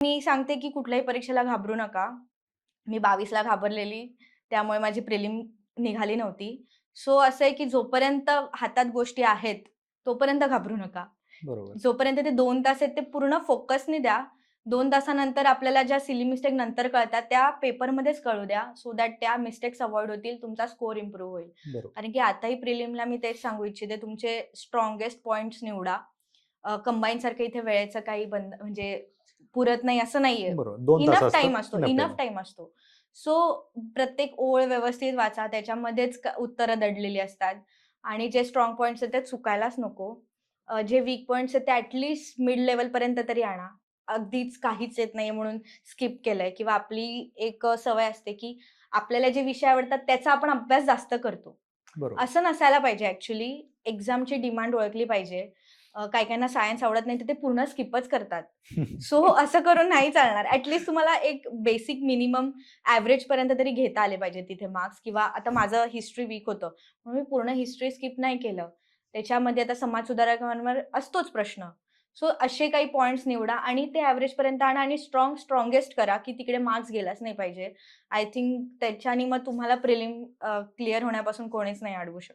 मी सांगते की कुठल्याही परीक्षेला घाबरू नका. मी 22ला घाबरलेली, त्यामुळे माझी प्रिलिम निघाली नव्हती. सो असं आहे की जोपर्यंत हातात गोष्टी आहेत, तोपर्यंत घाबरू नका. बरोबर. जोपर्यंत ते 2 तास आहेत ते पूर्ण फोकसने द्या. 2 तासानंतर आपल्याला ज्या सिली मिस्टेक नंतर कळतात, त्या पेपरमध्येच कळू द्या. सो दॅट त्या मिस्टेक्स अव्हॉइड होतील, तुमचा स्कोर इम्प्रूव्ह होईल. बरोबर. कारण की आताही प्रिलिमला मी तेच सांगू इच्छिते, तुमचे स्ट्राँगेस्ट पॉइंट्स निवडा. कंबाईनसारखं इथे वेळेचं काही म्हणजे पुरत नाही असं नाहीये. बरोबर. 2 तास इनफ असतात. टाईम असतो, इनफ टाईम इनफ आहे. टाईम असतो. सो प्रत्येक ओळ व्यवस्थित वाचा. त्याच्यामध्येच उत्तरं दडलेली असतात आणि जे स्ट्राँग पॉइंट्स आहेत ते चुकायलाच नको. जे वीक पॉइंट्स आहेत ते ॲट मिड लेव्हलपर्यंत तरी आणा. अगदीच काहीच येत नाहीये म्हणून स्किप केलंय किंवा आपली एक सवय असते, की आपल्याला जे विषय आवडतात त्याचा आपण अभ्यास जास्त करतो. बरोबर. असं नसायला पाहिजे ॲक्चुअली. एक्झामची डिमांड ओळखली पाहिजे. काही-काहींना सायन्स आवडत नाही, तर ते पूर्ण स्किपच करतात. सो असं करून नाही चालणार. तुम्हाला एक बेसिक मिनिमम एव्हरेजपर्यंत तरी घेता आले पाहिजे तिथे मार्क्स किंवा आता माझं हिस्ट्री वीक होतं. म्हणून मी पूर्ण हिस्ट्री स्किप नाही केलं. त्याच्यामध्ये आता समाज सुधारकांवर असतोच प्रश्न. सो असे काही पॉइंट्स निवडा आणि ते एव्हरेजपर्यंत आणा आणि स्ट्राँगेस्ट करा, की तिकडे मार्क्स गेलाच नाही पाहिजे. आय थिंक त्याच्याने मग तुम्हाला प्रिलिम क्लिअर होण्यापासून कोणीच नाही अडवू शकत.